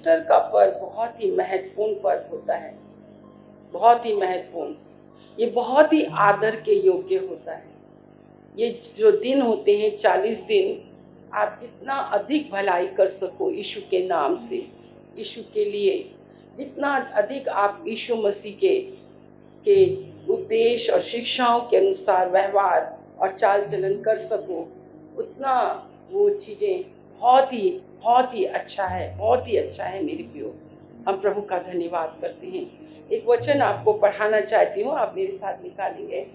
Easter का पर्व बहुत ही महत्वपूर्ण पर्व होता है, बहुत ही महत्वपूर्ण। ये बहुत ही आदर के योग्य होता है। ये जो दिन होते हैं 40 दिन, आप जितना अधिक भलाई कर सको यीशु के नाम से, यीशु के लिए जितना अधिक आप यीशु मसीह के उपदेश और शिक्षाओं के अनुसार व्यवहार और चाल चलन कर सको, उतना वो चीज़ें बहुत ही अच्छा है, बहुत ही अच्छा है मेरे प्रियो। हम प्रभु का धन्यवाद करते हैं। एक वचन आपको पढ़ाना चाहती हूँ, आप मेरे साथ निकालेंगे।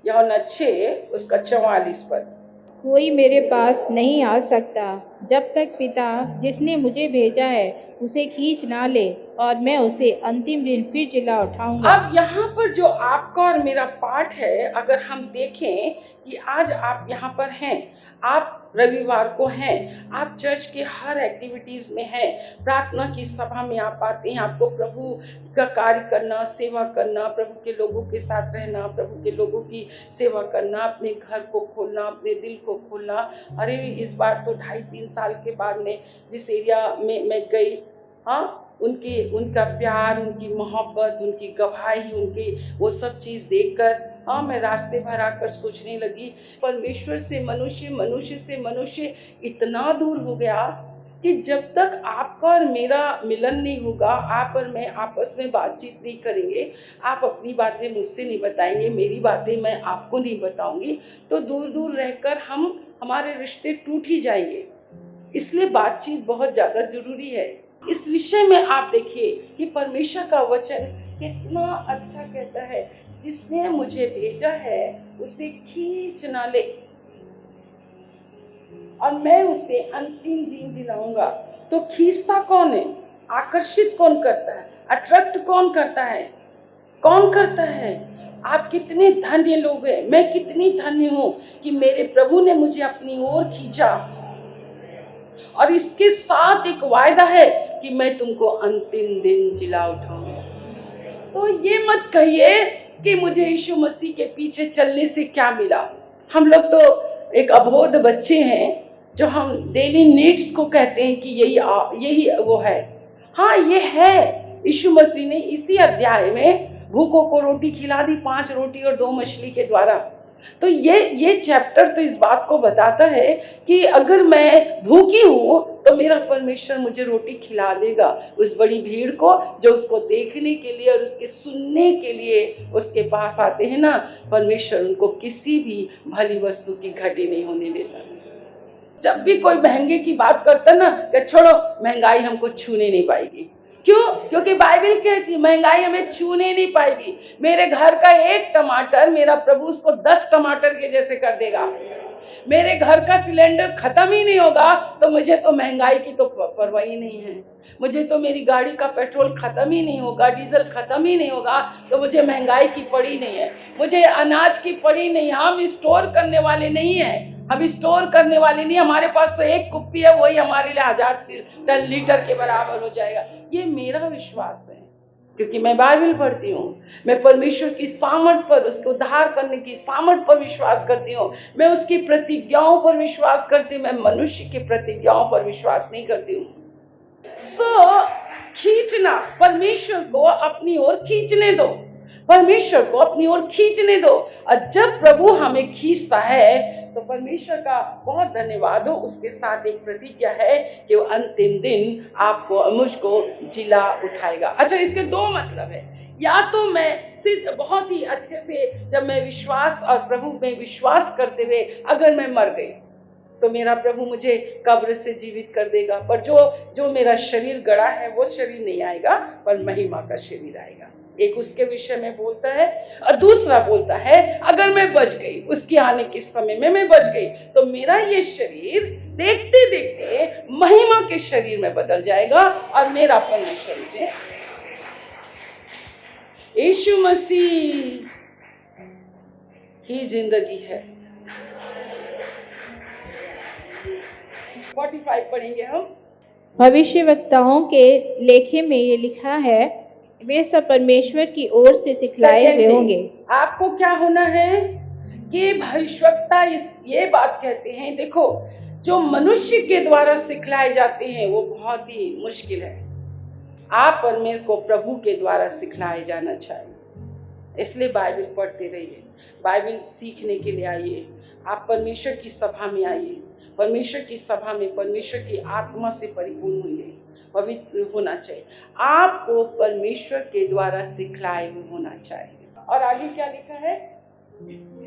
यूहन्ना 6 उसका 44 पर। कोई मेरे पास नहीं आ सकता जब तक पिता जिसने मुझे भेजा है उसे खींच ना ले, और मैं उसे अंतिम दिन फिर जिला उठाऊंगा। अब यहाँ पर जो आपका और मेरा पाठ है, अगर हम देखें कि आज आप यहाँ पर हैं, आप रविवार को हैं, आप चर्च के हर एक्टिविटीज़ में हैं, प्रार्थना की सभा में आप आते हैं, आपको प्रभु का कार्य करना, सेवा करना, प्रभु के लोगों के साथ रहना, प्रभु के लोगों की सेवा करना, अपने घर को खोलना, अपने दिल को खोलना। अरे इस बार तो 2.5-3 साल के बाद में जिस एरिया में मैं गई, हाँ, उनका प्यार, उनकी मोहब्बत, उनकी गवाही, उनकी वो सब चीज़ देखकर हाँ, मैं रास्ते भर आकर सोचने लगी, परमेश्वर से मनुष्य, मनुष्य से मनुष्य इतना दूर हो गया कि जब तक आपका और मेरा मिलन नहीं होगा, आप और मैं आपस में बातचीत नहीं करेंगे, आप अपनी बातें मुझसे नहीं बताएंगे, मेरी बातें मैं आपको नहीं बताऊंगी, तो दूर दूर रहकर हमारे रिश्ते टूट ही जाएंगे। इसलिए बातचीत बहुत ज़्यादा जरूरी है। इस विषय में आप देखिए कि परमेश्वर का वचन कितना अच्छा कहता है, जिसने मुझे भेजा है उसे खींच ना ले, और मैं उसे अंतिम दिन जिलाऊंगा। तो खींचता कौन है? आकर्षित कौन करता है? अट्रैक्ट कौन करता है? कौन करता है? आप कितने धन्य लोग हैं, मैं कितनी धन्य हूँ कि मेरे प्रभु ने मुझे अपनी ओर खींचा, और इसके साथ एक वायदा है कि मैं तुमको अंतिम दिन जिला उठाऊंगा। तो ये मत कहिए कि मुझे यीशु मसीह के पीछे चलने से क्या मिला। हम लोग तो एक अबोध बच्चे हैं जो हम डेली नीड्स को कहते हैं कि यही वो है। हाँ, ये है। यीशु मसीह ने इसी अध्याय में भूखों को रोटी खिला दी, 5 रोटी और 2 मछली के द्वारा। तो ये चैप्टर तो इस बात को बताता है कि अगर मैं भूखी हूँ तो मेरा परमेश्वर मुझे रोटी खिला देगा। उस बड़ी भीड़ को जो उसको देखने के लिए और उसके सुनने के लिए उसके पास आते हैं ना, परमेश्वर उनको किसी भी भली वस्तु की घटी नहीं होने देता। जब भी कोई महंगे की बात करता ना, कि छोड़ो महंगाई हमको छूने नहीं पाएगी। क्यों? क्योंकि बाइबल कहती है महंगाई हमें छूने नहीं पाएगी। मेरे घर का 1 टमाटर मेरा प्रभु उसको 10 टमाटर के जैसे कर देगा। मेरे घर का सिलेंडर खत्म ही नहीं होगा तो मुझे तो महंगाई की तो परवाह ही नहीं है। मुझे तो मेरी गाड़ी का पेट्रोल खत्म ही नहीं होगा, डीजल खत्म ही नहीं होगा तो मुझे महंगाई की पड़ी नहीं है, मुझे अनाज की पड़ी नहीं। हम स्टोर करने वाले नहीं है, हम स्टोर करने वाले नहीं। हमारे पास तो 1 कुप्पी है, वही हमारे लिए 1000 लीटर के बराबर हो जाएगा। ये मेरा विश्वास है, क्योंकि मैं बाइबल पढ़ती हूँ। मैं परमेश्वर की सामर्थ पर, उसके उद्धार करने की सामर्थ पर विश्वास करती हूँ। मैं उसकी प्रतिज्ञाओं पर विश्वास करती हूँ, मैं मनुष्य की प्रतिज्ञाओं पर विश्वास नहीं करती हूँ। खींचना, परमेश्वर को अपनी ओर खींचने दो, परमेश्वर को अपनी ओर खींचने दो। और जब प्रभु हमें खींचता है तो परमेश्वर का बहुत धन्यवाद हो। उसके साथ एक प्रतिज्ञा है कि वो अंतिम दिन आपको, मुझको जिला उठाएगा। अच्छा, इसके 2 मतलब है। या तो मैं सिद्ध बहुत ही अच्छे से, जब मैं विश्वास और प्रभु में विश्वास करते हुए अगर मैं मर गई तो मेरा प्रभु मुझे कब्र से जीवित कर देगा, पर जो मेरा शरीर गड़ा है वो शरीर नहीं आएगा, पर महिमा का शरीर आएगा। एक उसके विषय में बोलता है, और दूसरा बोलता है अगर मैं बच गई, उसके आने के समय में मैं बच गई, तो मेरा ये शरीर देखते देखते महिमा के शरीर में बदल जाएगा, और मेरा परमेश्वर मुझे, यीशु मसीह ही जिंदगी है। 45 पढ़ेंगे हम। भविष्यवक्ताओं के लेखे में ये लिखा है, वे सब परमेश्वर की ओर से सिखलाए हुए होंगे। आपको क्या होना है कि भविष्यवक्ता ये बात कहते हैं, देखो जो मनुष्य के द्वारा सिखलाए जाते हैं वो बहुत ही मुश्किल है। आप और मेरे को प्रभु के द्वारा सिखलाए जाना चाहिए। इसलिए बाइबल पढ़ते रहिए, बाइबल सीखने के लिए आइए। आप परमेश्वर की सभा में आइए, परमेश्वर की सभा में परमेश्वर की आत्मा से परिपूर्ण होइए, पवित्र होना चाहिए। आपको परमेश्वर के द्वारा सिखलाए हुए होना चाहिए। और आगे क्या लिखा है?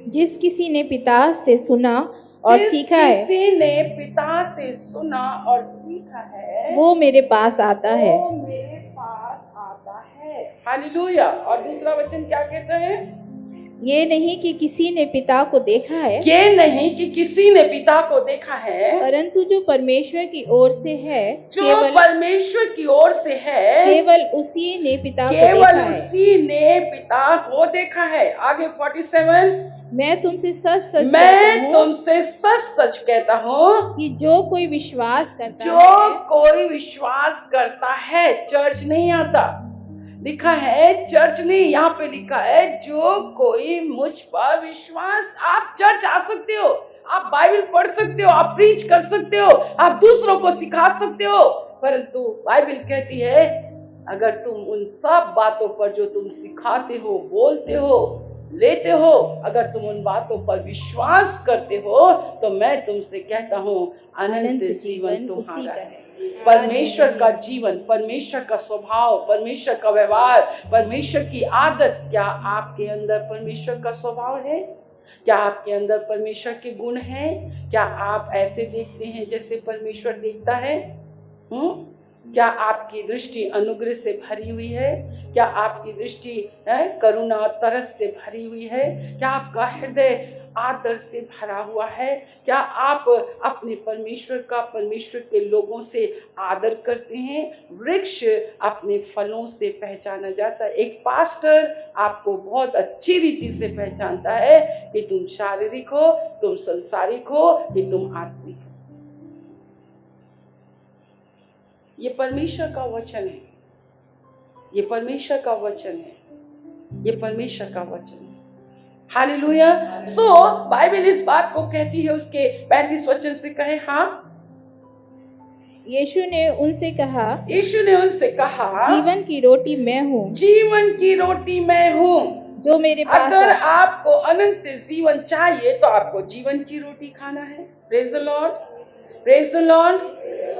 जिस किसी ने पिता से सुना और सीखा है, जिस किसी ने पिता से सुना और सीखा है, वो मेरे पास आता है। वो मेरे पास आता है। हालेलुया। और दूसरा वचन क्या कहता है? ये नहीं कि किसी ने पिता को देखा है, ये नहीं कि किसी ने पिता को देखा है, परंतु जो परमेश्वर की ओर से है, जो परमेश्वर की ओर से है, केवल उसी ने पिता को केवल देखा है। उसी ने पिता को देखा है। आगे 47, मैं तुमसे सच सच कहता मैं हूँ तुमसे सच सच कहता हूँ कि जो कोई विश्वास करता जो है, कोई विश्वास करता है, चर्च नहीं आता, लिखा है चर्च नहीं, यहाँ पे लिखा है जो कोई मुझ पर विश्वास। आप चर्च आ सकते हो, आप बाइबल पढ़ सकते हो, आप प्रीच कर सकते हो, आप दूसरों को सिखा सकते हो, परंतु बाइबल कहती है अगर तुम उन सब बातों पर जो तुम सिखाते हो, बोलते हो, लेते हो, अगर तुम उन बातों पर विश्वास करते हो तो मैं तुमसे कहता हूँ अनंत जीवन तुम्हारा है। परमेश्वर का जीवन, परमेश्वर का स्वभाव, परमेश्वर का व्यवहार, परमेश्वर की आदत, क्या आपके अंदर परमेश्वर का स्वभाव है? क्या आपके अंदर परमेश्वर के गुण हैं? क्या आप ऐसे देखते हैं जैसे परमेश्वर देखता है? क्या आपकी दृष्टि अनुग्रह से भरी हुई है? क्या आपकी दृष्टि करुणा और तरस से भरी हुई है? क्या आपका हृदय आदर से भरा हुआ है? क्या आप अपने परमेश्वर का, परमेश्वर के लोगों से आदर करते हैं? वृक्ष अपने फलों से पहचाना जाता है। एक पास्टर आपको बहुत अच्छी रीति से पहचानता है कि तुम शारीरिक हो, तुम संसारिक हो, कि तुम आत्मिक हो। ये परमेश्वर का वचन है, ये परमेश्वर का वचन है, ये परमेश्वर का वचन है। हालेलुया। सो बाइबल इस बात को कहती है, उसके 35 वचन से कहे, हाँ, यीशु ने उनसे कहा, यीशु ने उनसे कहा, जीवन की रोटी मैं हूँ, जीवन की रोटी मैं हूँ। जो मेरे पास अगर आपको अनंत जीवन चाहिए तो आपको जीवन की रोटी खाना है। Praise the Lord, praise the Lord,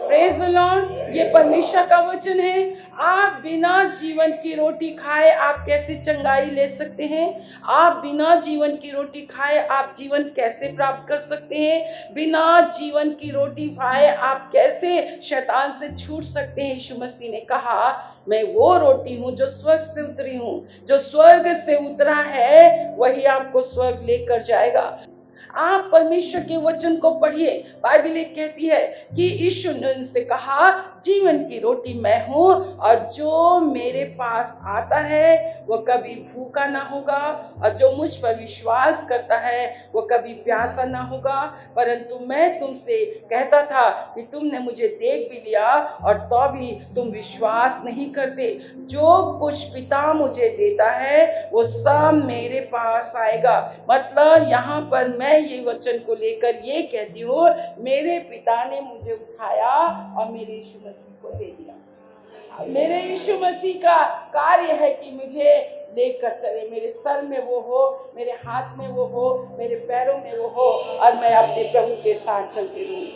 praise the Lord. ये परमेश्वर का वचन है। आप बिना जीवन की रोटी खाए आप कैसे चंगाई ले सकते हैं? आप बिना जीवन की रोटी खाए आप जीवन कैसे प्राप्त कर सकते हैं? बिना जीवन की रोटी खाए आप कैसे शैतान से छूट सकते हैं? यीशु मसीह ने कहा, मैं वो रोटी हूँ जो स्वर्ग से उतरी हूँ। जो स्वर्ग से उतरा है वही आपको स्वर्ग लेकर जाएगा। आप परमेश्वर के वचन को पढ़िए। बाइबल कहती है कि यीशु ने उनसे कहा, जीवन की रोटी मैं हूँ और जो मेरे पास आता है वो कभी भूखा ना होगा, और जो मुझ पर विश्वास करता है वो कभी प्यासा ना होगा। परंतु मैं तुमसे कहता था कि तुमने मुझे देख भी लिया और तो भी तुम विश्वास नहीं करते। जो कुछ पिता मुझे देता है वो सब मेरे पास आएगा। मतलब यहाँ पर मैं ये वचन को लेकर ये कहती हूँ, मेरे पिता ने मुझे उठाया और मेरे यीशु मसीह को दे दिया। मेरे यीशु मसीह का कार्य है कि मुझे लेकर चले, मेरे सर में वो हो, मेरे हाथ में वो हो, मेरे पैरों में वो हो, और मैं अपने प्रभु के साथ चलती रहूं।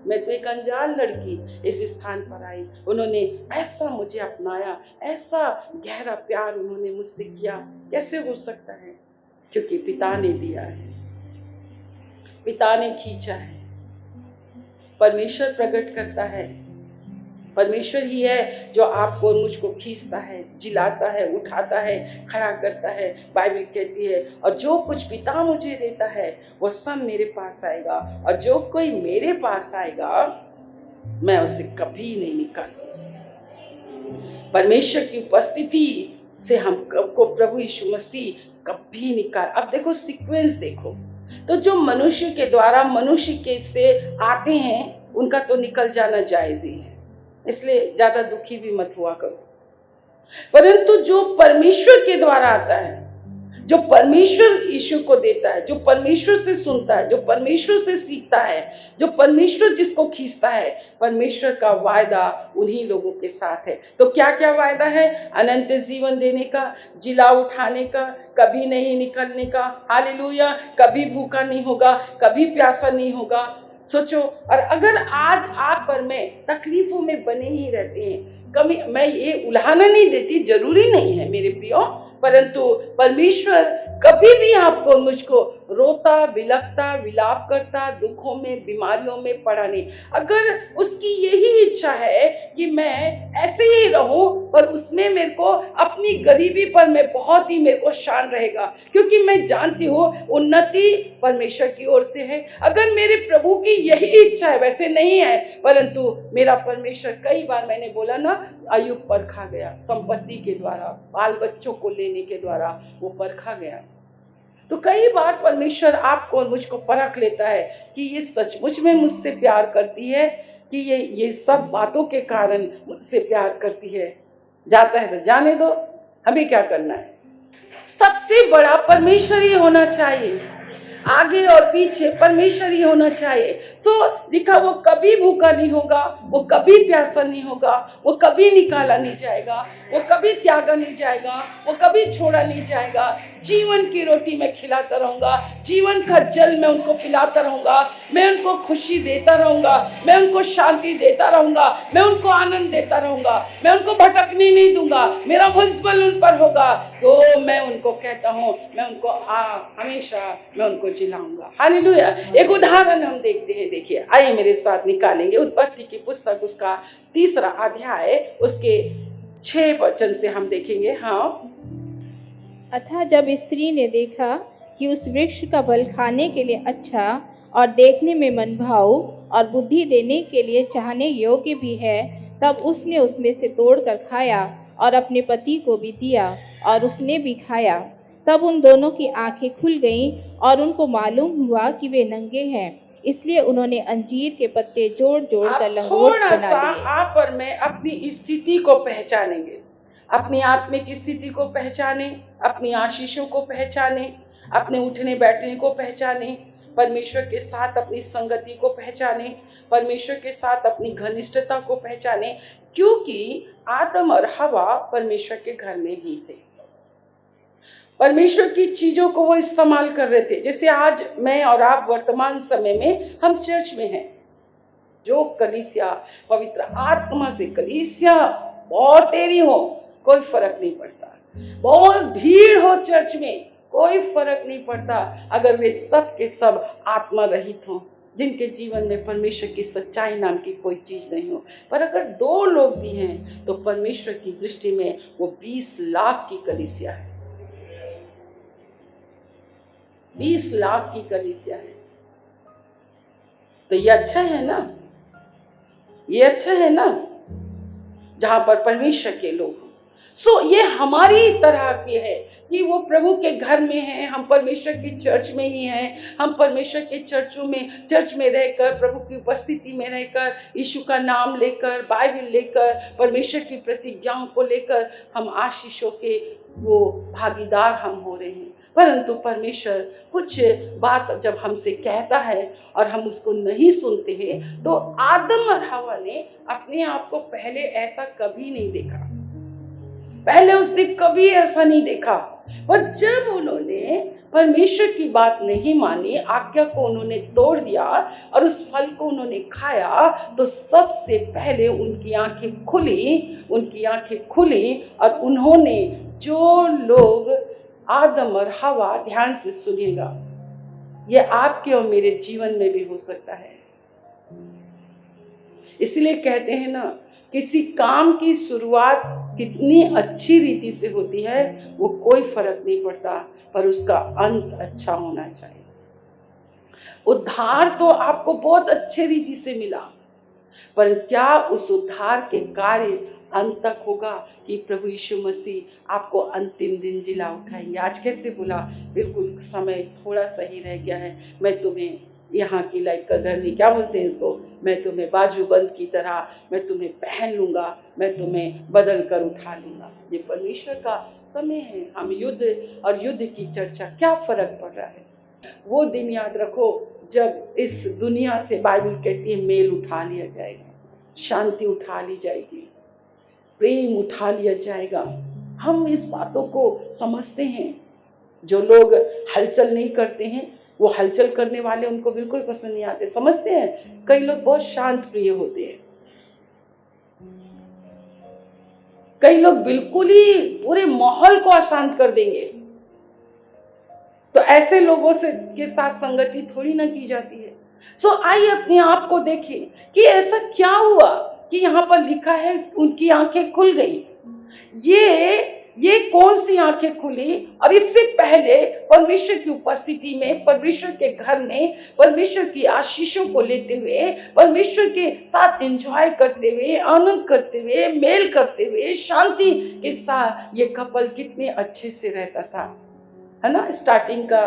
मैं तो एक अनजान लड़की इस स्थान पर आई, उन्होंने ऐसा मुझे अपनाया, ऐसा गहरा प्यार उन्होंने मुझसे किया। कैसे हो सकता है? क्योंकि पिता ने दिया है, पिता ने खींचा है। परमेश्वर प्रकट करता है, परमेश्वर ही है जो आपको और मुझको खींचता है, जिलाता है, उठाता है, खड़ा करता है। बाइबल कहती है, और जो कुछ पिता मुझे देता है वो सब मेरे पास आएगा, और जो कोई मेरे पास आएगा मैं उसे कभी नहीं निकालूंगा। परमेश्वर की उपस्थिति से हमको प्रभु यीशु मसीह कभी निकाल। अब देखो सीक्वेंस देखो, तो जो मनुष्य के द्वारा मनुष्य के से आते हैं उनका तो निकल जाना जायज ही है, इसलिए ज्यादा दुखी भी मत हुआ करो। परंतु जो परमेश्वर के द्वारा आता है, जो परमेश्वर यीशु को देता है, जो परमेश्वर से सुनता है, जो परमेश्वर से सीखता है, जो परमेश्वर जिसको खींचता है, परमेश्वर का वायदा उन्हीं लोगों के साथ है। तो क्या क्या वायदा है? अनंत जीवन देने का, जिला उठाने का, कभी नहीं निकलने का, हालेलुया, कभी भूखा नहीं होगा, कभी प्यासा नहीं होगा। सोचो, और अगर आज आप और मैं तकलीफों में बने ही रहते हैं, कभी, मैं ये उल्हाना नहीं देती, जरूरी नहीं है मेरे प्रियो, परंतु परमेश्वर कभी भी आपको मुझको रोता, बिलखता, विलाप करता, दुखों में, बीमारियों में पड़ा नहीं। अगर उसकी यही इच्छा है कि मैं ऐसे ही रहूं, पर उसमें मेरे को अपनी गरीबी पर मैं बहुत ही मेरे को शान रहेगा, क्योंकि मैं जानती हूँ उन्नति परमेश्वर की ओर से है। अगर मेरे प्रभु की यही इच्छा है, वैसे नहीं है, परंतु मेरा परमेश्वर, कई बार मैंने बोला ना, अय्यूब परखा गया संपत्ति के द्वारा, बाल बच्चों को लेने के द्वारा वो परखा गया। तो कई बार परमेश्वर आपको और मुझको परख लेता है कि ये सचमुच में मुझसे प्यार करती है, कि ये सब बातों के कारण मुझसे प्यार करती है। जाता है तो जाने दो, हमें क्या करना है। सबसे बड़ा परमेश्वर ही होना चाहिए, आगे और पीछे परमेश्वर ही होना चाहिए। सो लिखा, वो कभी भूखा नहीं होगा, वो कभी प्यासा नहीं होगा, वो कभी निकाला नहीं जाएगा, वो कभी त्यागा नहीं जाएगा, वो कभी छोड़ा नहीं जाएगा। जीवन की रोटी मैं खिलाता रहूंगा, जीवन का जल मैं उनको पिलाता रहूंगा, मैं उनको खुशी देता रहूंगा, मैं उनको शांति देता रहूंगा, मैं उनको आनंद देता रहूंगा, मैं उनको भटकने नहीं दूंगा, मेरा मुस्तबल उन पर होगा। तो मैं उनको कहता हूँ, मैं उनको हमेशा मैं उनको जिलाऊंगा। हालेलुया। एक उदाहरण हम देखते हैं, देखिए, आइए मेरे साथ निकालेंगे उत्पत्ति की पुस्तक, उसका 3 अध्याय, उसके 6 वचन से हम देखेंगे। हाँ, अतः जब स्त्री ने देखा कि उस वृक्ष का फल खाने के लिए अच्छा और देखने में मनभाऊ और बुद्धि देने के लिए चाहने योग्य भी है, तब उसने उसमें से तोड़कर खाया और अपने पति को भी दिया, और उसने भी खाया। तब उन दोनों की आंखें खुल गईं और उनको मालूम हुआ कि वे नंगे हैं, इसलिए उन्होंने अंजीर के पत्ते जोड़ जोड़ कर लंगोट थोड़ा बना सा लिए। आप और मैं अपनी स्थिति को पहचानेंगे, अपनी आत्मिक स्थिति को पहचाने, अपनी आशीषों को पहचाने, अपने उठने बैठने को पहचाने, परमेश्वर के साथ अपनी संगति को पहचाने, परमेश्वर के साथ अपनी घनिष्ठता को पहचाने, क्योंकि आदम और हवा परमेश्वर के घर में ही थे। परमेश्वर की चीजों को वो इस्तेमाल कर रहे थे। जैसे आज मैं और आप वर्तमान समय में हम चर्च में हैं, जो कलीसिया पवित्र आत्मा से, कलीसिया बहुत देरी हो कोई फर्क नहीं पड़ता, बहुत भीड़ हो चर्च में कोई फर्क नहीं पड़ता, अगर वे सब के सब आत्मा रहित हों, जिनके जीवन में परमेश्वर की सच्चाई नाम की कोई चीज नहीं हो। पर अगर 2 लोग भी हैं तो परमेश्वर की दृष्टि में वो 20 लाख की कलीसिया है, 20 लाख की कलीसिया है। तो ये अच्छा है ना, ये अच्छा है ना, जहां पर परमेश्वर के लोग हों। सो ये हमारी तरह की है कि वो प्रभु के घर में हैं, हम परमेश्वर की चर्च में ही हैं, हम परमेश्वर के चर्च में रहकर, प्रभु की उपस्थिति में रहकर, यीशु का नाम लेकर, बाइबल लेकर, परमेश्वर की प्रतिज्ञाओं को लेकर हम आशीषों के वो भागीदार हम हो रहे हैं। परंतु परमेश्वर कुछ बात जब हमसे कहता है और हम उसको नहीं सुनते हैं, तो आदम और हवा ने अपने आप को पहले ऐसा कभी नहीं देखा, पहले उसने कभी ऐसा नहीं देखा। पर जब उन्होंने परमेश्वर की बात नहीं मानी, आज्ञा को उन्होंने तोड़ दिया और उस फल को उन्होंने खाया, तो सबसे पहले उनकी आंखें खुली और उन्होंने, जो लोग आदम और हवा, ध्यान से सुनिएगा, ये आपके और मेरे जीवन में भी हो सकता है। इसलिए कहते हैं ना, किसी काम की शुरुआत कितनी अच्छी रीति से होती है वो कोई फर्क नहीं पड़ता, पर उसका अंत अच्छा होना चाहिए। उद्धार तो आपको बहुत अच्छे रीति से मिला, पर क्या उस उद्धार के कार्य अंत तक होगा कि प्रभु यीशु मसीह आपको अंतिम दिन जिला उठाएंगे। आज कैसे बोला, बिल्कुल समय थोड़ा सा ही रह गया है, मैं तुम्हें यहाँ की लाइक कदर नहीं, क्या बोलते हैं इसको, मैं तुम्हें बाजूबंद की तरह मैं तुम्हें पहन लूँगा, मैं तुम्हें बदल कर उठा लूँगा। ये परमेश्वर का समय है। हम युद्ध और युद्ध की चर्चा, क्या फर्क पड़ रहा है? वो दिन याद रखो जब इस दुनिया से बाइबल कहती है मेल उठा लिया जाएगा, शांति उठा ली जाएगी, प्रेम उठा लिया जाएगा। हम इस बातों को समझते हैं। जो लोग हलचल नहीं करते हैं, वो हलचल करने वाले उनको बिल्कुल पसंद नहीं आते। समझते हैं, कई लोग बहुत शांत प्रिय होते हैं, कई लोग बिल्कुल ही पूरे माहौल को अशांत कर देंगे। तो ऐसे लोगों से के साथ संगति थोड़ी ना की जाती है। सो आइए अपने आप को देखें कि ऐसा क्या हुआ कि यहाँ पर लिखा है उनकी आंखें खुल गई। ये कौन सी आंखें खुली? और इससे पहले परमेश्वर की उपस्थिति में, परमेश्वर के घर में, परमेश्वर की आशीषों को लेते हुए, परमेश्वर के साथ एंजॉय करते हुए, आनंद करते हुए, मेल करते हुए, शांति के साथ ये कपल कितने अच्छे से रहता था, है ना? स्टार्टिंग का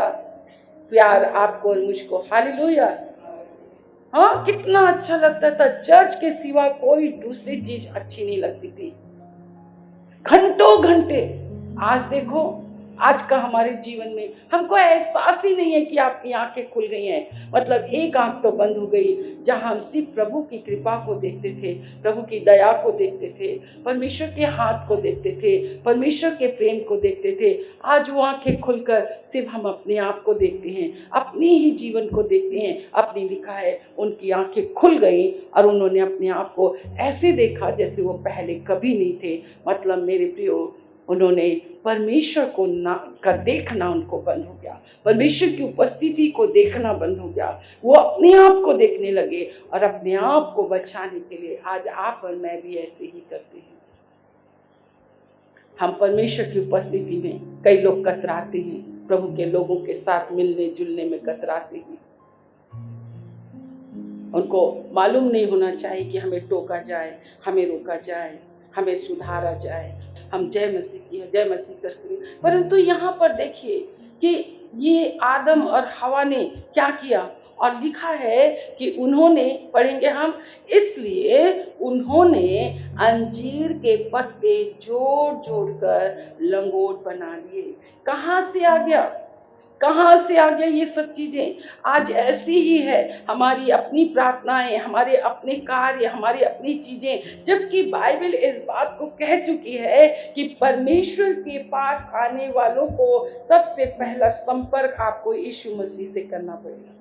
प्यार आपको और मुझको, हालेलुया। हाँ, कितना अच्छा लगता था। चर्च के सिवा कोई दूसरी चीज अच्छी नहीं लगती थी, घंटों घंटे। आज देखो, आज का हमारे जीवन में हमको एहसास ही नहीं है कि आपकी आंखें खुल गई हैं। मतलब एक आंख तो बंद हो गई जहां हम सिर्फ प्रभु की कृपा को देखते थे, प्रभु की दया को देखते थे, परमेश्वर के हाथ को देखते थे, परमेश्वर के प्रेम को देखते थे। आज वो आंखें खुलकर सिर्फ हम अपने आप को देखते हैं, अपने ही जीवन को देखते हैं। अपनी लिखा है उनकी आंखें खुल गई और उन्होंने अपने आप को ऐसे देखा जैसे वो पहले कभी नहीं थे। मतलब मेरे प्रियो, उन्होंने परमेश्वर को का देखना उनको बंद हो गया, परमेश्वर की उपस्थिति को देखना बंद हो गया। वो अपने आप को देखने लगे और अपने आप को बचाने के लिए आज आप और मैं भी ऐसे ही करते हैं। हम परमेश्वर की उपस्थिति में, कई लोग कतराते हैं, प्रभु के लोगों के साथ मिलने जुलने में कतराते हैं। उनको मालूम नहीं होना चाहिए कि हमें टोका जाए, हमें रोका जाए, हमें सुधारा जाए। हम जय मसीह की है, जय मसीह करते हैं। परंतु यहाँ पर देखिए कि ये आदम और हवा ने क्या किया, और लिखा है कि उन्होंने, पढ़ेंगे हम, इसलिए उन्होंने अंजीर के पत्ते जोड़ जोड़ कर लंगोट बना लिए। कहाँ से आ गया, कहाँ से आ गया ये सब चीजें? आज ऐसी ही है हमारी अपनी प्रार्थनाएं, हमारे अपने कार्य, हमारी अपनी चीजें, जबकि बाइबल इस बात को कह चुकी है कि परमेश्वर के पास आने वालों को सबसे पहला संपर्क आपको यीशु मसीह से करना पड़ेगा।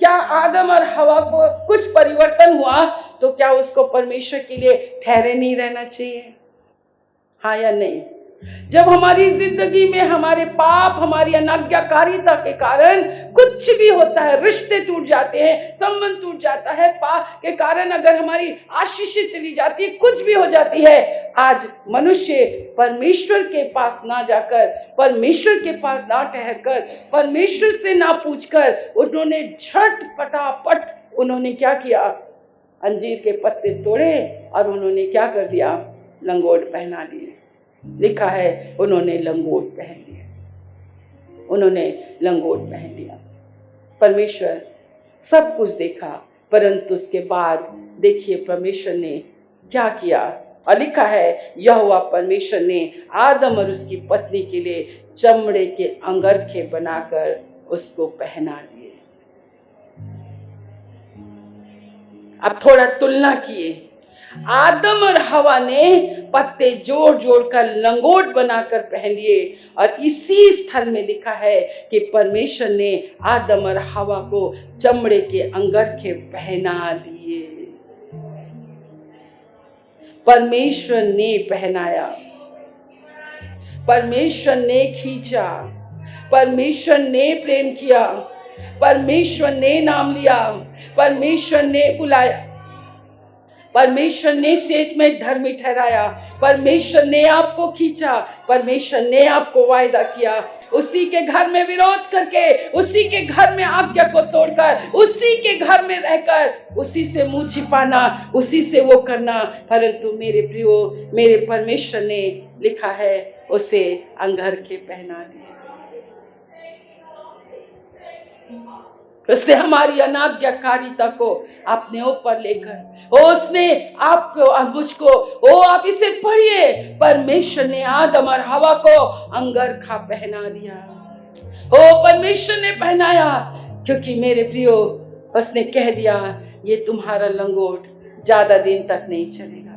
क्या आदम और हवा को कुछ परिवर्तन हुआ तो क्या उसको परमेश्वर के लिए ठहरे नहीं रहना चाहिए? हाँ या नहीं? जब हमारी जिंदगी में हमारे पाप, हमारी अनाज्ञाकारिता के कारण कुछ भी होता है, रिश्ते टूट जाते हैं, संबंध टूट जाता है, पाप के कारण अगर हमारी आशीषें चली जाती है, कुछ भी हो जाती है, आज मनुष्य परमेश्वर के पास ना जाकर, परमेश्वर के पास ना ठहरकर, परमेश्वर से ना पूछकर, उन्होंने झटपटापट उन्होंने क्या किया? अंजीर के पत्ते तोड़े और उन्होंने क्या कर दिया? लंगोट पहना लिए। लिखा है उन्होंने लंगोट पहन लिया, उन्होंने लंगोट पहन लिया। परमेश्वर सब कुछ देखा, परंतु उसके बाद देखिए परमेश्वर ने क्या किया। और लिखा है यहोवा परमेश्वर ने आदम और उसकी पत्नी के लिए चमड़े के अंगरखे बनाकर उसको पहना दिए। अब थोड़ा तुलना किए, आदम और हवा ने पत्ते जोड़ जोड़ कर लंगोट बनाकर पहन लिए, और इसी स्थल में लिखा है कि परमेश्वर ने आदम और हवा को चमड़े के अंगरखे पहना दिए। परमेश्वर ने पहनाया, परमेश्वर ने खींचा, परमेश्वर ने प्रेम किया, परमेश्वर ने नाम लिया, परमेश्वर ने बुलाया, परमेश्वर ने सेत में धर्मी ठहराया, परमेश्वर ने आपको खींचा, परमेश्वर ने आपको वायदा किया। उसी के घर में विरोध करके, उसी के घर में आज्ञा को तोड़कर, उसी के घर में रहकर, उसी से मुंह छिपाना, उसी से वो करना। परंतु मेरे प्रियो, मेरे परमेश्वर ने लिखा है उसे अंगरखे पहना दिए। उसने हमारी अनाज्ञाकारिता को अपने ऊपर लेकर, उसने आपको और मुझको, आप इसे पढ़िए, परमेश्वर ने आदम और हवा को अंगरखा पहना दिया। परमेश्वर ने पहनाया, क्योंकि मेरे प्रियो उसने कह दिया ये तुम्हारा लंगोट ज्यादा दिन तक नहीं चलेगा,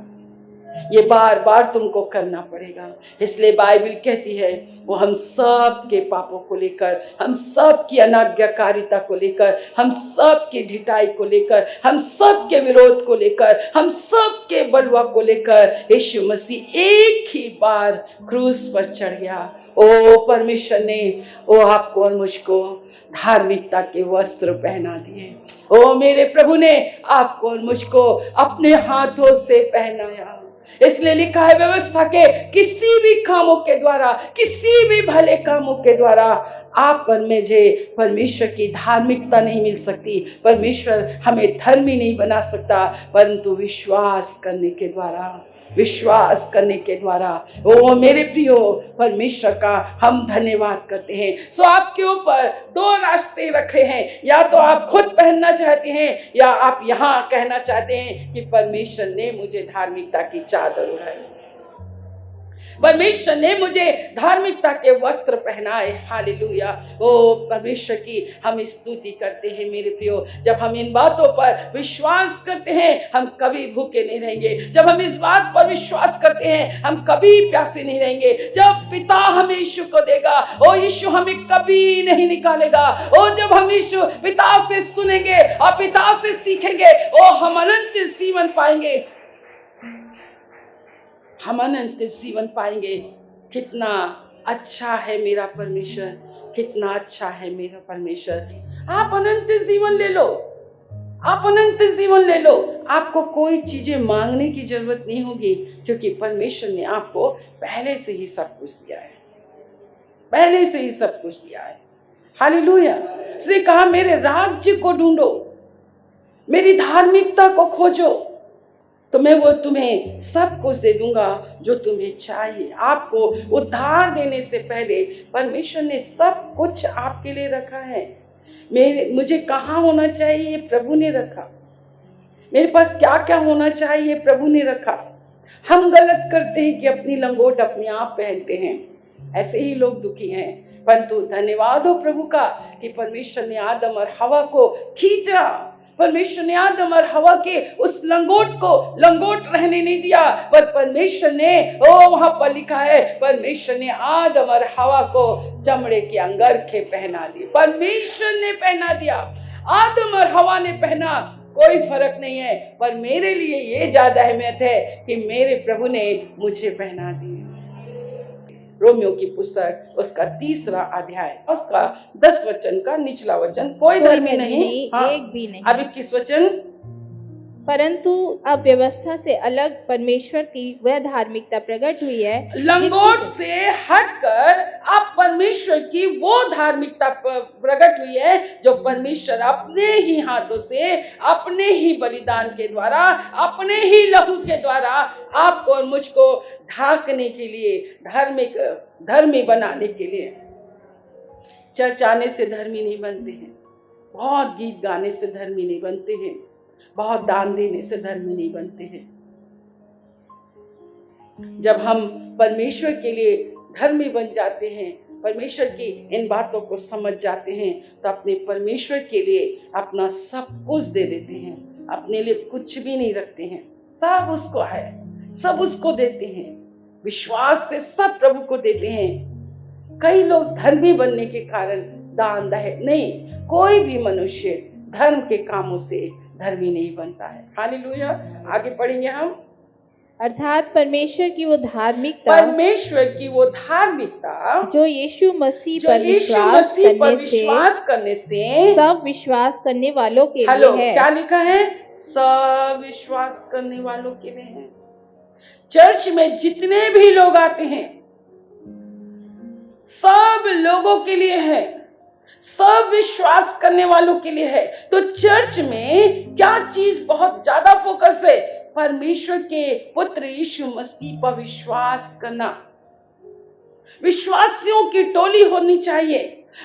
ये बार बार तुमको करना पड़ेगा। इसलिए बाइबल कहती है वो हम सब के पापों को लेकर, हम सब की अनाज्ञाकारिता को लेकर, हम सब की ढिठाई को लेकर, हम सब के विरोध को लेकर, हम सब के बलवा को लेकर यीशु मसीह एक ही बार क्रूस पर चढ़ गया। परमेश्वर ने आपको और मुझको धार्मिकता के वस्त्र पहना दिए। मेरे प्रभु ने आपको और मुझको अपने हाथों से पहनाया। इसलिए लिखा है व्यवस्था के किसी भी कामों के द्वारा, किसी भी भले कामों के द्वारा आप पर मुझे परमेश्वर की धार्मिकता नहीं मिल सकती, परमेश्वर हमें धर्मी नहीं बना सकता, परंतु विश्वास करने के द्वारा, विश्वास करने के द्वारा। मेरे प्रियो, परमेश्वर का हम धन्यवाद करते हैं। सो आपके ऊपर दो रास्ते रखे हैं, या तो आप खुद पहनना चाहते हैं, या आप यहाँ कहना चाहते हैं कि परमेश्वर ने मुझे धार्मिकता की चादर ओढ़ाई, परमेश्वर ने मुझे धार्मिकता के वस्त्र पहनाए। हालेलुया। परमेश्वर की हम स्तुति करते हैं मेरे प्रियो। जब हम इन बातों पर विश्वास करते हैं हम कभी भूखे नहीं रहेंगे। जब हम इस बात पर विश्वास करते हैं हम कभी प्यासे नहीं रहेंगे। जब पिता हमें यीशु को देगा, यीशु हमें कभी नहीं निकालेगा। जब हम यीशु पिता से सुनेंगे और पिता से सीखेंगे, हम अनंत जीवन पाएंगे, हम अनंत जीवन पाएंगे। कितना अच्छा है मेरा परमेश्वर, कितना अच्छा है मेरा परमेश्वर। आप अनंत जीवन ले लो, आप अनंत जीवन ले लो। आपको कोई चीजें मांगने की जरूरत नहीं होगी, क्योंकि परमेश्वर ने आपको पहले से ही सब कुछ दिया है, पहले से ही सब कुछ दिया है। हालेलुया। उसने कहा मेरे राज्य को ढूंढो, मेरी धार्मिकता को खोजो, तो मैं वो तुम्हें सब कुछ दे दूंगा जो तुम्हें चाहिए। आपको उद्धार देने से पहले परमेश्वर ने सब कुछ आपके लिए रखा है। मुझे कहाँ होना चाहिए प्रभु ने रखा, मेरे पास क्या क्या होना चाहिए प्रभु ने रखा। हम गलत करते हैं कि अपनी लंगोट अपने आप पहनते हैं, ऐसे ही लोग दुखी हैं। परंतु धन्यवाद हो प्रभु का कि परमेश्वर ने आदम और हवा को खींचा, परमेश्वर ने आदम और हवा के उस लंगोट को लंगोट रहने नहीं दिया, पर परमेश्वर ने वहां पर लिखा है परमेश्वर ने आदम और हवा को चमड़े के अंगरखे पहना दिए। परमेश्वर ने पहना दिया, आदम और हवा ने पहना, कोई फर्क नहीं है। पर मेरे लिए ये ज्यादा अहमियत है कि मेरे प्रभु ने मुझे पहना दिए। रोमियो की पुस्तक उसका 3 अध्याय उसका 10 वचन का निचला वचन, कोई धर्मी नहीं, हाँ, एक भी नहीं। अब 21 वचन, परंतु अब व्यवस्था से अलग परमेश्वर की वह धार्मिकता प्रकट हुई है, लंगोट से हटकर अब परमेश्वर की वो धार्मिकता प्रकट हुई है जो परमेश्वर अपने ही हाथों से, अपने ही बलिदान के द्वारा, अपने ही लहू के द्वारा आपको और मुझको ढांकने के लिए, धर्मी बनाने के लिए। चर्च आने से धर्मी नहीं बनते हैं, बहुत गीत गाने से धर्मी नहीं बनते हैं, बहुत दान देने से धर्मी नहीं बनते हैं। जब हम परमेश्वर के लिए धर्मी बन जाते हैं, परमेश्वर की इन बातों को समझ जाते हैं, तो अपने परमेश्वर के लिए अपना सब कुछ दे देते हैं, अपने लिए कुछ भी नहीं रखते हैं। सब उसको है, सब उसको देते हैं, विश्वास से सब प्रभु को देते हैं। कई लोग धर्मी बनने के कारण दान दहेज नहीं, कोई भी मनुष्य धर्म के कामों से धर्मी नहीं बनता है। हालेलुया। आगे पढ़ेंगे हम। अर्थात परमेश्वर की वो धार्मिकता, परमेश्वर की वो धार्मिकता जो यीशु मसीह पर विश्वास करने से सब विश्वास करने वालों के लिए है। क्या लिखा है? सब विश्वास करने वालों के लिए है। चर्च में जितने भी लोग आते हैं सब लोगों के लिए है, सब विश्वास करने वालों के लिए है। तो चर्च में क्या चीज बहुत ज्यादा फोकस है? परमेश्वर के पुत्र यीशु मसीह पर विश्वास करना। विश्वासियों की टोली होनी चाहिए,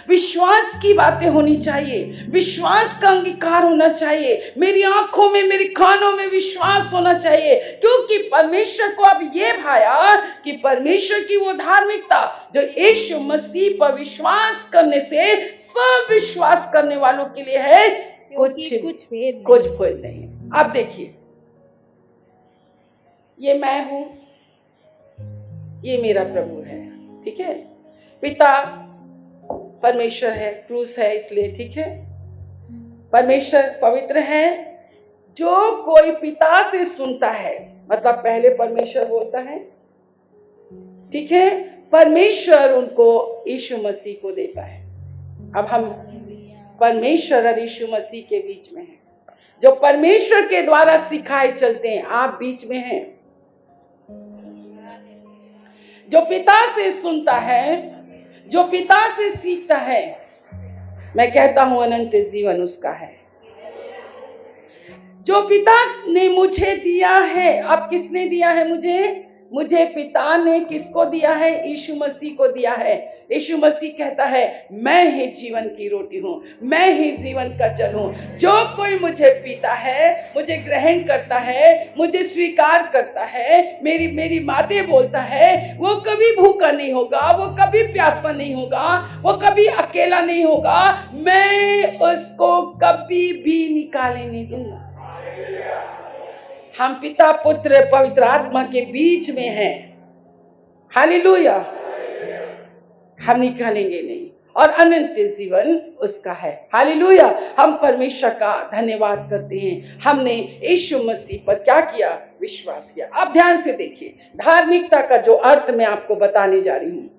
विश्वास की बातें होनी चाहिए, विश्वास का अंगीकार होना चाहिए, मेरी आंखों में, मेरे कानों में विश्वास होना चाहिए, क्योंकि परमेश्वर को अब ये भाया कि परमेश्वर की वो धार्मिकता जो यीशु मसीह पर विश्वास करने से सब विश्वास करने वालों के लिए है, कुछ भेद नहीं। आप देखिए, ये मैं हूं, ये मेरा प्रभु है, ठीक है। पिता परमेश्वर है, क्रूस है इसलिए, ठीक है। परमेश्वर पवित्र है। जो कोई पिता से सुनता है, मतलब पहले परमेश्वर बोलता है, ठीक है, परमेश्वर उनको यीशु मसीह को देता है। अब हम परमेश्वर और यीशु मसीह के बीच में हैं, जो परमेश्वर के द्वारा सिखाए चलते हैं। आप बीच में हैं। जो पिता से सुनता है, जो पिता से सीखता है, मैं कहता हूं अनंत जीवन उसका है। जो पिता ने मुझे दिया है, अब किसने दिया है मुझे पिता ने किसको दिया है? यीशु मसीह को दिया है। यीशु मसीह कहता है, मैं ही जीवन की रोटी हूँ, मैं ही जीवन का जल हूँ। जो कोई मुझे पीता है, मुझे ग्रहण करता है, मुझे स्वीकार करता है, मेरी बातें बोलता है, वो कभी भूखा नहीं होगा, वो कभी प्यासा नहीं होगा, वो कभी अकेला नहीं होगा। मैं उसको कभी भी निकाले नहीं दूंगा। हम पिता, पुत्र, पवित्र आत्मा के बीच में हैं। हालेलुया। हम निकालेंगे नहीं, और अनंत जीवन उसका है। हालेलुया। हम परमेश्वर का धन्यवाद करते हैं, हमने यीशु मसीह पर क्या किया? विश्वास किया। अब ध्यान से देखिए, धार्मिकता का जो अर्थ मैं आपको बताने जा रही हूँ,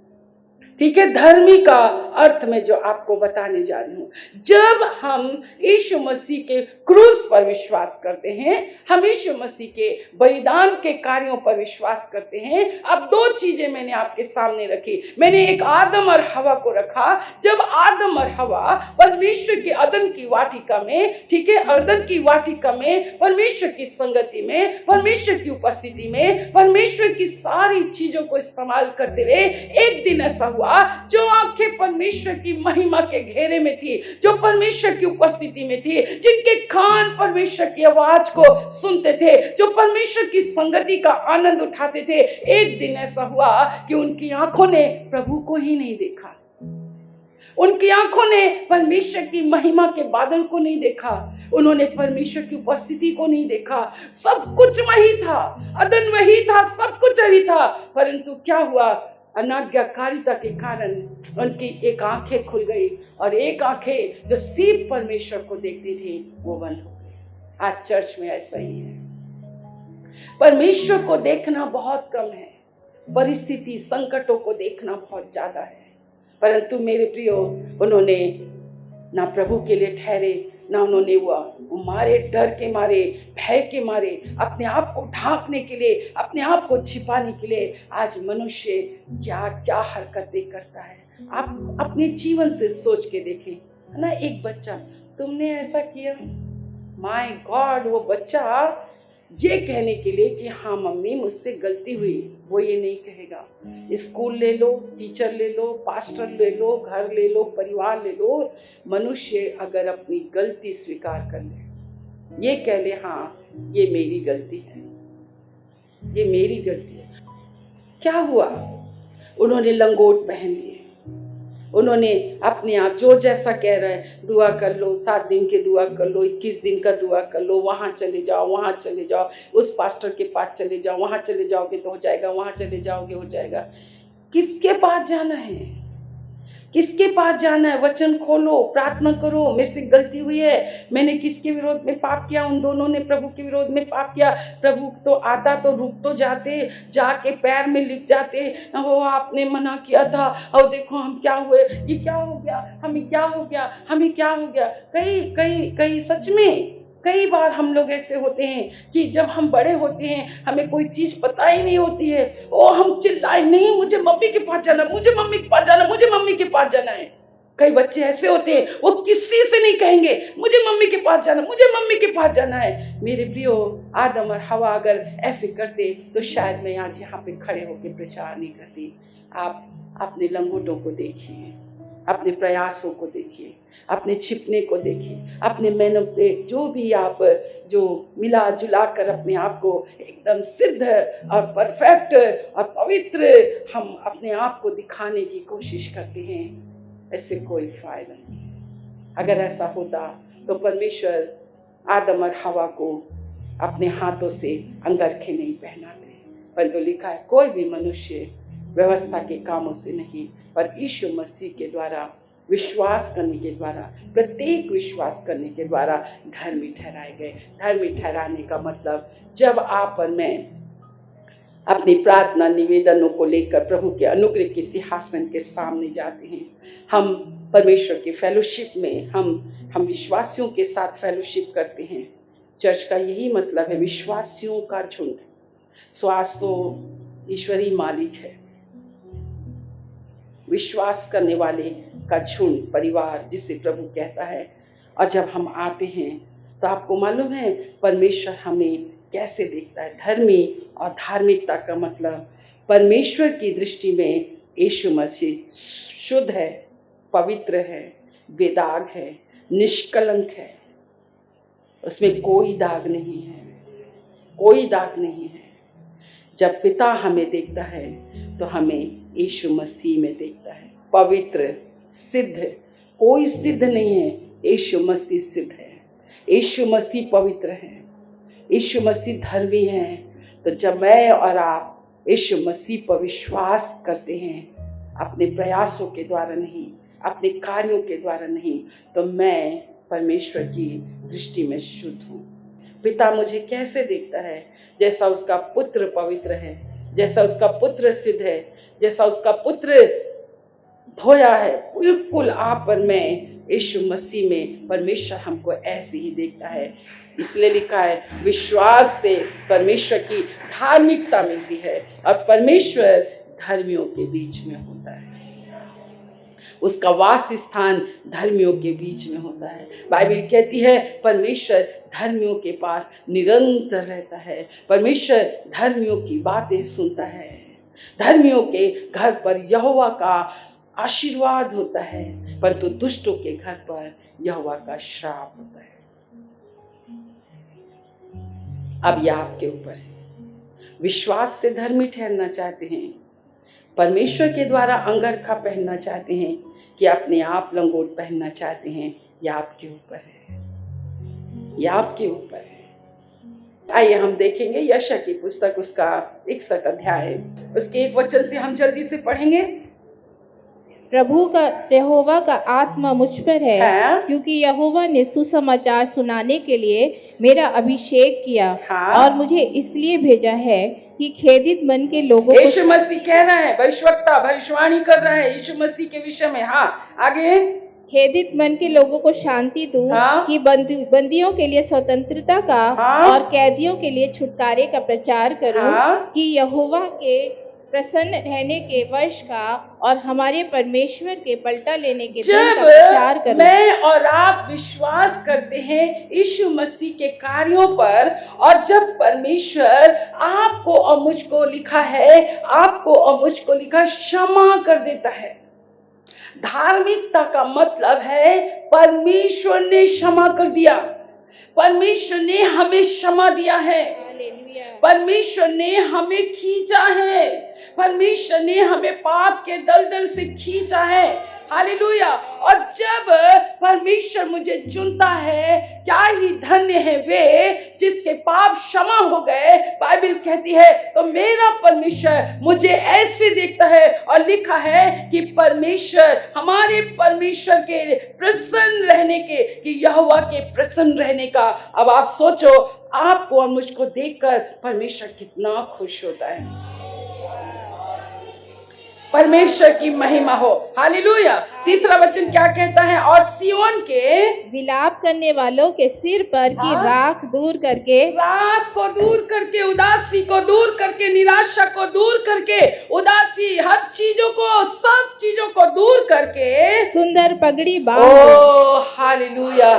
ठीक है, धर्मी का अर्थ में जो आपको बताने जा रही हूँ। जब हम यीशु मसीह के क्रूस पर विश्वास करते हैं, हम यीशु मसीह के बलिदान के कार्यों पर विश्वास करते हैं। अब दो चीजें मैंने आपके सामने रखी। मैंने एक आदम और हवा को रखा। जब आदम और हवा परमेश्वर की अदन की वाटिका में, ठीक है, अदन की वाटिका में परमेश्वर की संगति में, परमेश्वर की उपस्थिति में, परमेश्वर की सारी चीजों को इस्तेमाल करते हुए, एक दिन ऐसा हुआ, जो आंखें परमेश्वर की महिमा के घेरे में थी, जो परमेश्वर की उपस्थिति में थी, जिनके कान परमेश्वर की आवाज को सुनते थे, जो परमेश्वर की संगति का आनंद उठाते थे, एक दिन ऐसा हुआ कि उनकी आंखों ने प्रभु को ही नहीं देखा। उनकी आंखों ने परमेश्वर की महिमा के बादल को नहीं देखा, उन्होंने परमेश्वर की उपस्थिति को नहीं देखा। सब कुछ वही था, अदन वही था, सब कुछ वही था, परंतु क्या हुआ? अनाज्ञाकारिता के कारण उनकी एक आंखें खुल गई, और एक आंखें जो सिर्फ परमेश्वर को देखती थी वो बंद हो गई। आज चर्च में ऐसा ही है। परमेश्वर को देखना बहुत कम है, परिस्थिति संकटों को देखना बहुत ज्यादा है। परंतु मेरे प्रियो, उन्होंने ना प्रभु के लिए ठहरे, ना उन्होंने वो मारे, डर के मारे, भय के मारे, अपने आप को ढांकने के लिए, अपने आप को छिपाने के लिए आज मनुष्य क्या क्या हरकतें करता है। आप अपने जीवन से सोच के देखें, है ना। एक बच्चा, तुमने ऐसा किया, माय गॉड, वो बच्चा ये कहने के लिए कि हाँ मम्मी मुझसे गलती हुई, वो ये नहीं कहेगा। स्कूल ले लो, टीचर ले लो, पास्टर ले लो, घर ले लो, परिवार ले लो, मनुष्य अगर अपनी गलती स्वीकार कर ले, ये कह ले हाँ ये मेरी गलती है, ये मेरी गलती है। क्या हुआ? उन्होंने लंगोट पहन लिए, उन्होंने अपने आप जो जैसा कह रहे हैं, दुआ कर लो, 7 दिन के दुआ कर लो, 21 दिन का दुआ कर लो, वहाँ चले जाओ, वहाँ चले जाओ, उस पास्टर के पास चले जाओ, वहाँ चले जाओगे तो हो जाएगा, वहाँ चले जाओगे हो जाएगा। किसके पास जाना है? किसके पास जाना है? वचन खोलो, प्रार्थना करो, मेरे से गलती हुई है, मैंने किसके विरोध में पाप किया? उन दोनों ने प्रभु के विरोध में पाप किया। प्रभु तो आता तो रुक तो जाते, जाके पैर में लिख जाते, वो आपने मना किया था, और देखो हम क्या हुए, ये क्या हो गया, हमें क्या हो गया, हमें क्या हो गया। कई सच में कई बार हम लोग ऐसे होते हैं कि जब हम बड़े होते हैं हमें कोई चीज़ पता ही नहीं होती है, ओ हम चिल्लाए, नहीं मुझे मम्मी के पास जाना, मुझे मम्मी के पास जाना, मुझे मम्मी के पास जाना है। कई बच्चे ऐसे होते हैं, वो किसी से नहीं कहेंगे मुझे मम्मी के पास जाना, मुझे मम्मी के पास जाना है। मेरे प्रियो, आदम और हवा अगर ऐसे करते तो शायद मैं आज यहाँ पे खड़े होकर प्रचार नहीं करती। आप अपने लंगोटों को देखिए, अपने प्रयासों को देखिए, अपने छिपने को देखिए, अपने मेहनत पे जो भी आप जो मिला जुला कर अपने आप को एकदम सिद्ध और परफेक्ट और पवित्र हम अपने आप को दिखाने की कोशिश करते हैं, ऐसे कोई फायदा नहीं। अगर ऐसा होता तो परमेश्वर आदम और हवा को अपने हाथों से अंगरखे नहीं पहनाते, परंतु लिखा है कोई भी मनुष्य व्यवस्था के कामों से नहीं पर यीशु मसीह के द्वारा विश्वास करने के द्वारा, प्रत्येक विश्वास करने के द्वारा धर्मी ठहराए गए। धर्मी ठहराने का मतलब जब आप और मैं अपनी प्रार्थना निवेदनों को लेकर प्रभु के अनुग्रह के सिंहासन के सामने जाते हैं, हम परमेश्वर की फेलोशिप में हम विश्वासियों के साथ फेलोशिप करते हैं। चर्च का यही मतलब है, विश्वासियों का झुंड। स्वास्थ्य तो ईश्वरी मालिक है, विश्वास करने वाले का झुंड, परिवार जिसे प्रभु कहता है। और जब हम आते हैं तो आपको मालूम है परमेश्वर हमें कैसे देखता है। धर्मी और धार्मिकता का मतलब परमेश्वर की दृष्टि में यीशु मसीह शुद्ध है, पवित्र है, बेदाग है, निष्कलंक है, उसमें कोई दाग नहीं है, कोई दाग नहीं है। जब पिता हमें देखता है तो हमें यीशु मसीह में देखता है, पवित्र, सिद्ध। कोई सिद्ध नहीं है, यीशु मसीह सिद्ध है, यीशु मसीह पवित्र है, यीशु मसीह धर्मी है। तो जब मैं और आप यीशु मसीह पर विश्वास करते हैं, अपने प्रयासों के द्वारा नहीं, अपने कार्यों के द्वारा नहीं, तो मैं परमेश्वर की दृष्टि में शुद्ध हूँ। पिता मुझे कैसे देखता है? जैसा उसका पुत्र पवित्र है, जैसा उसका पुत्र सिद्ध है, जैसा उसका पुत्र धोया है, बिल्कुल आप और मैं यीशु मसीह में परमेश्वर हमको ऐसे ही देखता है। इसलिए लिखा है विश्वास से परमेश्वर की धार्मिकता मिलती है और परमेश्वर धर्मियों के बीच में होता है, उसका वास स्थान धर्मियों के बीच में होता है। बाइबल कहती है परमेश्वर धर्मियों के पास निरंतर रहता है, परमेश्वर धर्मियों की बातें सुनता है, धर्मियों के घर पर यहोवा का आशीर्वाद होता है, परंतु दुष्टों के घर पर यहोवा का श्राप होता है। अब यह आपके ऊपर है, विश्वास से धर्मी ठहरना चाहते हैं, परमेश्वर के द्वारा अंगरखा पहनना चाहते हैं कि अपने आप लंगोट पहनना चाहते हैं, यह आपके ऊपर है, यह आपके ऊपर है। आइए हम देखेंगे यशायाह की पुस्तक उसका 61 अध्याय उसके 1 वचन से हम जल्दी से पढ़ेंगे। प्रभु का यहोवा का आत्मा मुझ पर है, क्योंकि यहोवा ने सुसमाचार सुनाने के लिए मेरा अभिषेक किया और मुझे इसलिए भेजा है कि खेदित मन के लोगों को, यीशु मसीह कह रहा है, भविष्यवक्ता भविष्यवाणी कर रहा है यीशु मसीह के विषय में। आगे, खेदित मन के लोगों को शांति दूं, कि बंदियों के लिए स्वतंत्रता का और कैदियों के लिए छुटकारे का प्रचार करूं, कि यहोवा के प्रसन्न रहने के वर्ष का और हमारे परमेश्वर के पलटा लेने के दिन का प्रचार करूं। मैं और आप विश्वास करते हैं यीशु मसीह के कार्यों पर, और जब परमेश्वर आपको और मुझको लिखा है, आपको और मुझको लिखा क्षमा कर देता है। धार्मिकता का मतलब है परमेश्वर ने क्षमा कर दिया, परमेश्वर ने हमें क्षमा दिया है, परमेश्वर ने हमें खींचा है, परमेश्वर ने हमें पाप के दलदल से खींचा है। हालेलुया। और जब परमेश्वर मुझे चुनता है, क्या ही धन्य है वे जिसके पाप क्षमा हो गए। बाइबल कहती है तो मेरा परमेश्वर मुझे ऐसे देखता है, और लिखा है कि परमेश्वर, हमारे परमेश्वर के प्रसन्न रहने के, कि यहोवा के प्रसन्न रहने का। अब आप सोचो, आपको और मुझको देखकर परमेश्वर कितना खुश होता है। परमेश्वर की महिमा हो। हालेलुया। तीसरा वचन क्या कहता है? और सियोन के विलाप करने वालों के सिर पर की राख दूर करके, राख को दूर करके, उदासी को दूर करके, निराशा को दूर करके, उदासी हर चीजों को, सब चीजों को दूर करके सुंदर पगड़ी बांध। ओ हालेलुया।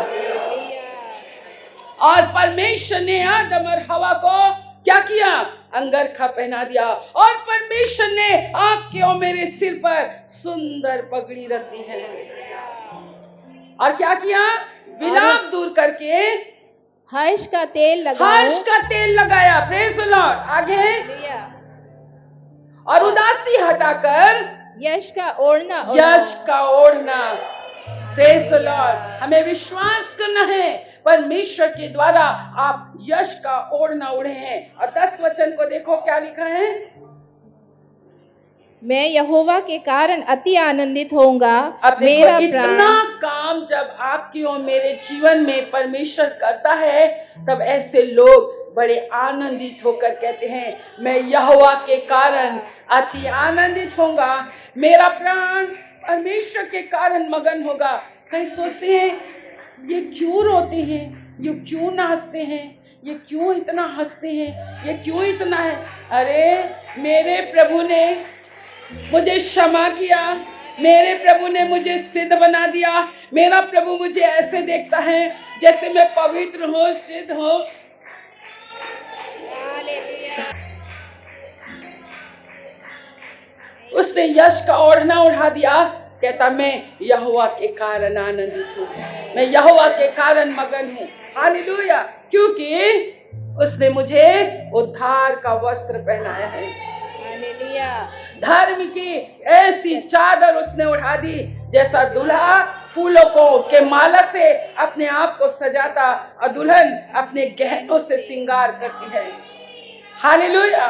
और परमेश्वर ने आदम और हवा को क्या किया? अंगरखा पहना दिया। और परमेश्वर ने आपके आपके और मेरे सिर पर सुंदर पगड़ी रख दी है। और क्या किया? विलाप दूर करके हर्ष का तेल लगाओ। हर्ष का तेल लगाया। Praise the Lord. आगे हालेलुया। और उदासी हटाकर यश का ओढ़ना यश का ओढ़ना। Praise the Lord. हमें विश्वास करना है परमेश्वर के द्वारा आप यश का ओढ़ना ओढ़े हैं। और 10 वचन को देखो क्या लिखा है। मैं यहोवा के कारण अति आनंदित होऊंगा। अब मेरा देखो, प्राण इतना काम जब आपके और मेरे जीवन में परमेश्वर करता है, तब ऐसे लोग बड़े आनंदित होकर कहते हैं, मैं यहोवा के कारण अति आनंदित होऊंगा, मेरा प्राण परमेश्वर के कारण मगन होगा। कहीं सोचते हैं ये क्यों रोते हैं, ये क्यों नाचते हैं, ये क्यों इतना हंसते हैं, ये क्यों इतना है? अरे मेरे प्रभु ने मुझे क्षमा किया, मेरे प्रभु ने मुझे सिद्ध बना दिया। मेरा प्रभु मुझे ऐसे देखता है जैसे मैं पवित्र हूँ, सिद्ध हूँ। उसने यश का ओढ़ना उड़ा दिया। कहता मैं यहोवा के कारण आनंदित हूँ, मैं यहोवा के कारण मगन हूँ। हालेलुया। क्योंकि उसने मुझे उद्धार का वस्त्र पहनाया है। हालेलुया। धर्म की ऐसी चादर उसने उड़ा दी जैसा दूल्हा फूलों को के माला से अपने आप को सजाता और दुल्हन अपने गहनों से श्रृंगार करती है। हालेलुया।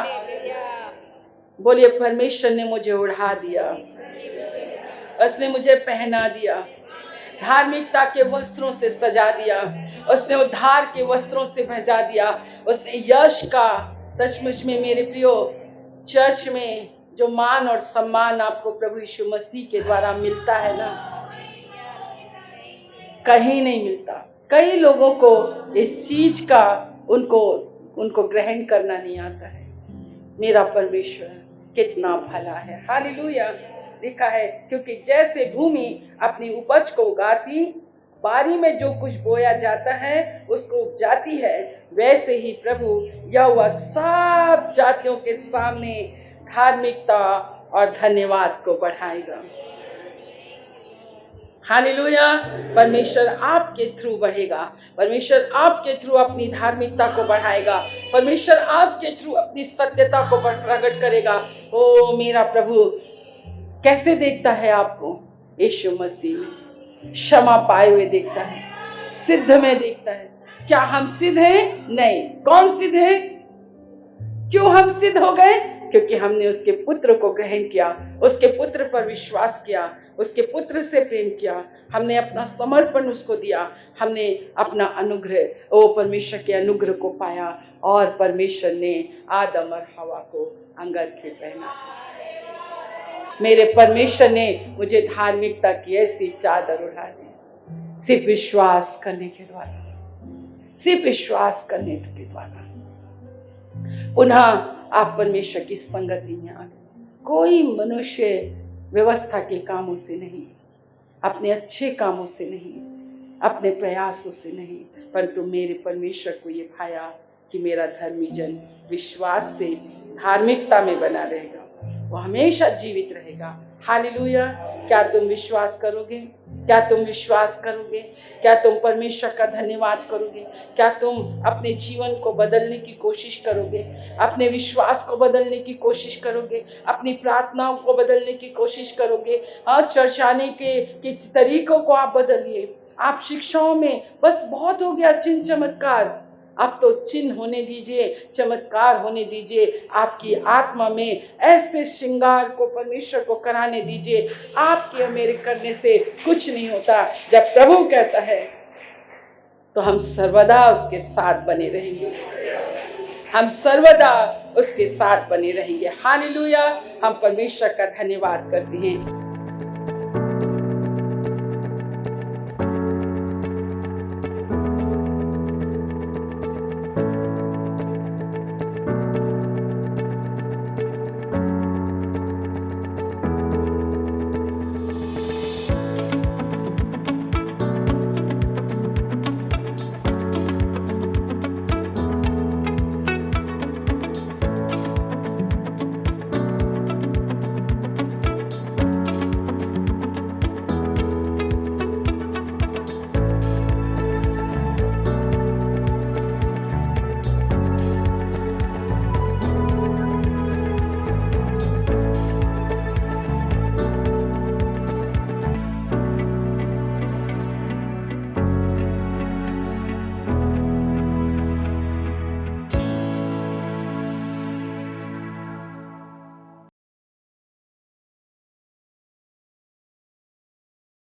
बोलिए परमेश्वर ने मुझे उड़ा दिया, उसने मुझे पहना दिया, धार्मिकता के वस्त्रों से सजा दिया, उसने उद्धार के वस्त्रों से भेजा दिया, उसने यश का। सचमुच में मेरे प्रियो, चर्च में जो मान और सम्मान आपको प्रभु यीशु मसीह के द्वारा मिलता है ना, कहीं नहीं मिलता। कई लोगों को इस चीज का उनको ग्रहण करना नहीं आता है। मेरा परमेश्वर कितना भला है। हालेलुया। लिखा है, क्योंकि जैसे भूमि अपनी उपज को उगाती, बारी में जो कुछ बोया जाता है उसको उपजाती है, वैसे ही प्रभु यहोवा सब जातियों के सामने धार्मिकता और धन्यवाद को बढ़ाएगा। हालेलुया। परमेश्वर आपके थ्रू बढ़ेगा, परमेश्वर आपके थ्रू अपनी धार्मिकता को बढ़ाएगा, परमेश्वर आपके थ्रू अपनी सत्यता को प्रकट करेगा। ओ मेरा प्रभु कैसे देखता है आपको? यीशु मसीह में क्षमा पाए हुए देखता है, सिद्ध में देखता है। क्या हम सिद्ध हैं? नहीं। कौन सिद्ध है? क्यों हम सिद्ध हो गए? क्योंकि हमने उसके पुत्र को ग्रहण किया, उसके पुत्र पर विश्वास किया, उसके पुत्र से प्रेम किया, हमने अपना समर्पण उसको दिया, हमने अपना अनुग्रह, ओ परमेश्वर के अनुग्रह को पाया, और परमेश्वर ने आदम और हवा को अंगरखे पहना। मेरे परमेश्वर ने मुझे धार्मिकता की ऐसी चादर उड़ा दी, सिर्फ विश्वास करने के द्वारा, सिर्फ विश्वास करने के द्वारा। पुनः आप परमेश्वर की संगति में आ गए। कोई मनुष्य व्यवस्था के कामों से नहीं, अपने अच्छे कामों से नहीं, अपने प्रयासों से नहीं, परंतु मेरे परमेश्वर को ये भाया कि मेरा धर्मी जन विश्वास से धार्मिकता में बना रहेगा, वो हमेशा जीवित रहेगा। हालेलुया। क्या तुम विश्वास करोगे? क्या तुम विश्वास करोगे? क्या तुम परमेश्वर का धन्यवाद करोगे? क्या तुम अपने जीवन को बदलने की कोशिश करोगे? अपने विश्वास को बदलने की कोशिश करोगे? अपनी प्रार्थनाओं को बदलने की कोशिश करोगे? हाँ, चर्च आने के तरीकों को आप बदलिए। आप शिक्षाओं में बस बहुत हो गया चिन्ह चमत्कार, अब तो चिन्ह होने दीजिए, चमत्कार होने दीजिए। आपकी आत्मा में ऐसे श्रृंगार को परमेश्वर को कराने दीजिए। आपके और मेरे करने से कुछ नहीं होता। जब प्रभु कहता है तो हम सर्वदा उसके साथ बने रहेंगे, हम सर्वदा उसके साथ बने रहेंगे। हालेलुया। हम परमेश्वर का धन्यवाद करते हैं।